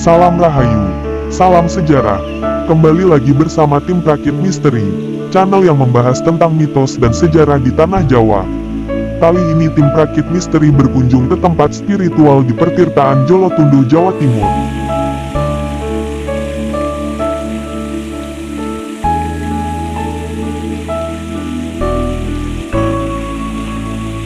Salam Rahayu, salam sejarah. Kembali lagi bersama tim Rakit Misteri, channel yang membahas tentang mitos dan sejarah di tanah Jawa. Kali ini tim Rakit Misteri berkunjung ke tempat spiritual di Pertirtaan Jolotundo, Jawa Timur.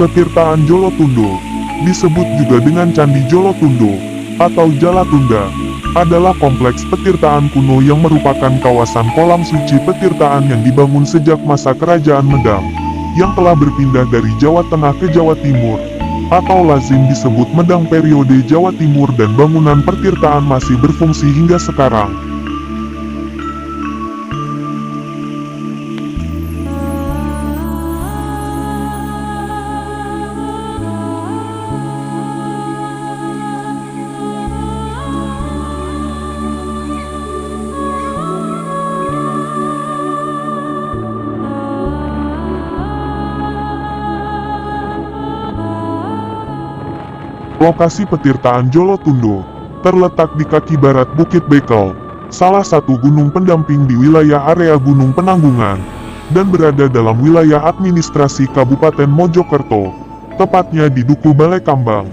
Pertirtaan Jolotundo, disebut juga dengan Candi Jolotundo atau Jalatunda, adalah kompleks petirtaan kuno yang merupakan kawasan kolam suci petirtaan yang dibangun sejak masa Kerajaan Medang, yang telah berpindah dari Jawa Tengah ke Jawa Timur, atau lazim disebut Medang periode Jawa Timur, dan bangunan pertirtaan masih berfungsi hingga sekarang. Lokasi Pertirtaan Jolotundo terletak di kaki barat Bukit Bekel, salah satu gunung pendamping di wilayah area Gunung Penanggungan, dan berada dalam wilayah administrasi Kabupaten Mojokerto, tepatnya di Duku Balai Kambang,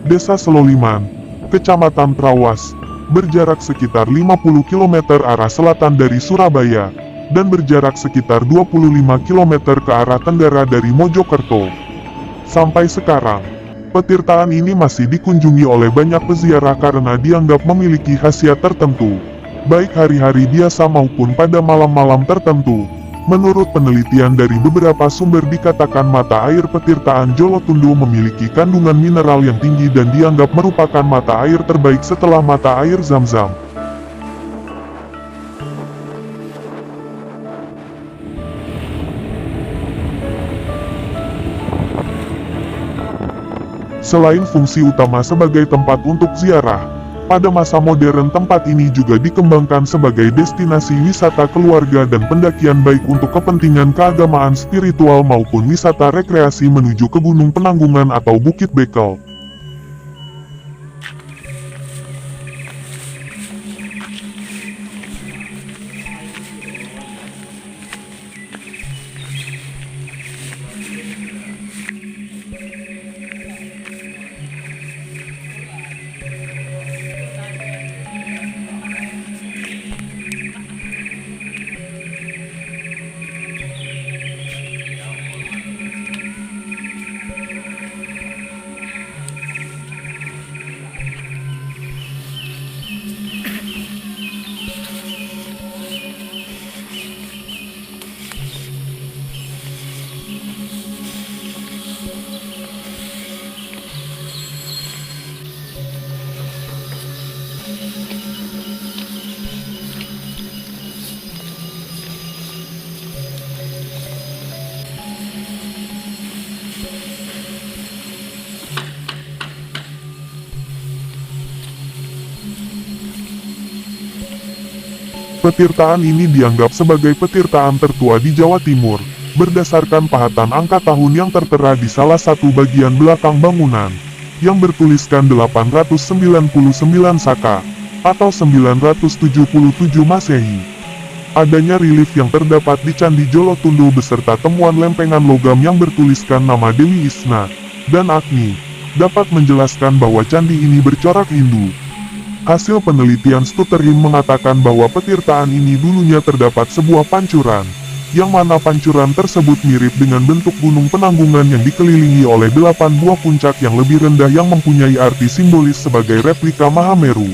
Desa Seloliman, Kecamatan Trawas, berjarak sekitar 50 km arah selatan dari Surabaya, dan berjarak sekitar 25 km ke arah tenggara dari Mojokerto. Sampai sekarang, petirtaan ini masih dikunjungi oleh banyak peziarah karena dianggap memiliki khasiat tertentu, baik hari-hari biasa maupun pada malam-malam tertentu. Menurut penelitian dari beberapa sumber dikatakan mata air Pertirtaan Jolotundo memiliki kandungan mineral yang tinggi dan dianggap merupakan mata air terbaik setelah mata air Zam-Zam. Selain fungsi utama sebagai tempat untuk ziarah, pada masa modern tempat ini juga dikembangkan sebagai destinasi wisata keluarga dan pendakian baik untuk kepentingan keagamaan spiritual maupun wisata rekreasi menuju ke Gunung Penanggungan atau Bukit Bekel. Petirtaan ini dianggap sebagai petirtaan tertua di Jawa Timur, berdasarkan pahatan angka tahun yang tertera di salah satu bagian belakang bangunan, yang bertuliskan 899 Saka, atau 977 Masehi. Adanya relief yang terdapat di Candi Jolotundo beserta temuan lempengan logam yang bertuliskan nama Dewi Isna dan Agni, dapat menjelaskan bahwa candi ini bercorak Hindu. Hasil penelitian Stuterim mengatakan bahwa petirtaan ini dulunya terdapat sebuah pancuran, yang mana pancuran tersebut mirip dengan bentuk Gunung Penanggungan yang dikelilingi oleh 8 buah puncak yang lebih rendah yang mempunyai arti simbolis sebagai replika Mahameru.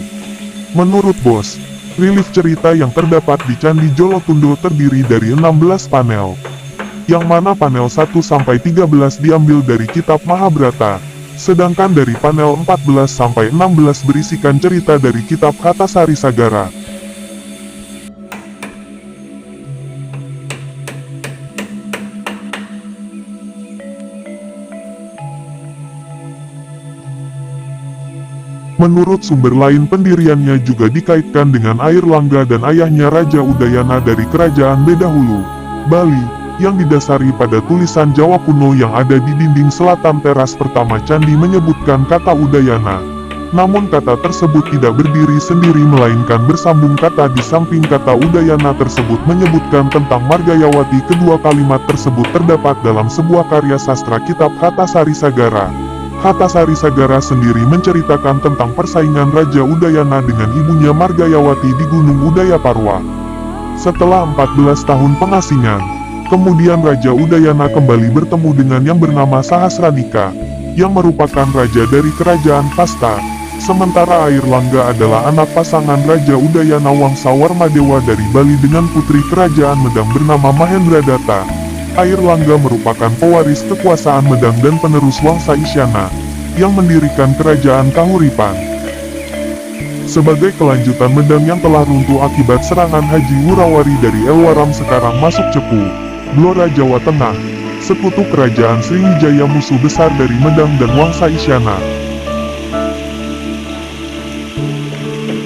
Menurut Bos, relief cerita yang terdapat di Candi Jolotundo terdiri dari 16 panel. yang mana panel 1-13 diambil dari kitab Mahabharata, sedangkan dari panel 14-16 berisikan cerita dari kitab Hattasari Sagara. Menurut sumber lain pendiriannya juga dikaitkan dengan Airlangga dan ayahnya Raja Udayana dari kerajaan Bedahulu, Bali, yang didasari pada tulisan Jawa kuno yang ada di dinding selatan teras pertama candi menyebutkan kata Udayana. Namun kata tersebut tidak berdiri sendiri melainkan bersambung kata di samping kata Udayana tersebut menyebutkan tentang Margayawati. Kedua kalimat tersebut terdapat dalam sebuah karya sastra kitab Hattasari Sagara. Hattasari Sagara sendiri menceritakan tentang persaingan Raja Udayana dengan ibunya Margayawati di Gunung Udayaparwa. Setelah 14 tahun pengasingan, kemudian Raja Udayana kembali bertemu dengan yang bernama Sahasranika, yang merupakan raja dari kerajaan Pasta. Sementara Airlangga adalah anak pasangan Raja Udayana Wangsawarmadewa dari Bali dengan putri kerajaan Medang bernama Mahendradatta. Airlangga merupakan pewaris kekuasaan Medang dan penerus Wangsa Isyana, yang mendirikan kerajaan Kahuripan. Sebagai kelanjutan Medang yang telah runtuh akibat serangan Haji Wurawari dari Elwaram sekarang masuk Cepu, Blora Jawa Tengah, sekutu kerajaan Sriwijaya musuh besar dari Medang dan Wangsa Isyana.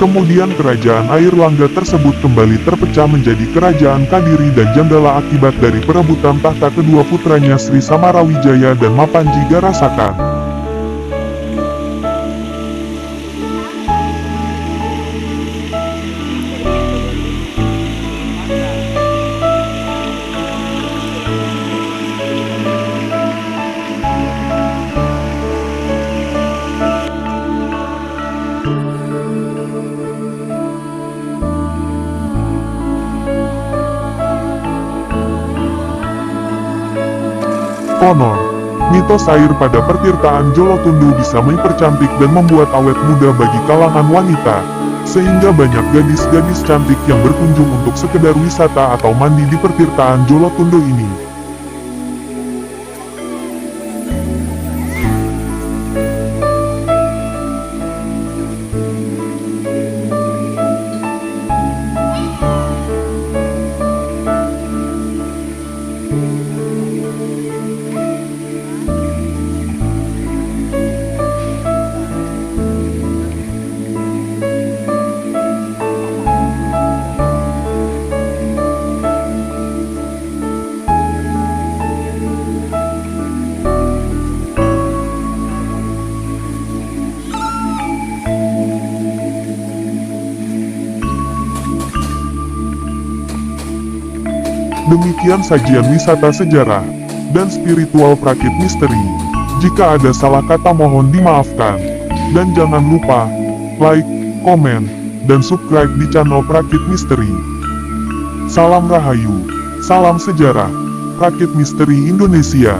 Kemudian kerajaan Airlangga tersebut kembali terpecah menjadi kerajaan Kadiri dan Janggala akibat dari perebutan tahta kedua putranya Sri Samarawijaya dan Mapanji Garasakan. Konon, mitos air pada pertirtaan Jolotundo bisa mempercantik dan membuat awet muda bagi kalangan wanita, sehingga banyak gadis-gadis cantik yang berkunjung untuk sekedar wisata atau mandi di pertirtaan Jolotundo ini. Demikian sajian wisata sejarah dan spiritual Prakit Misteri. Jika ada salah kata mohon dimaafkan. Dan jangan lupa like, komen, dan subscribe di channel Prakit Misteri. Salam Rahayu, salam sejarah, Prakit Misteri Indonesia.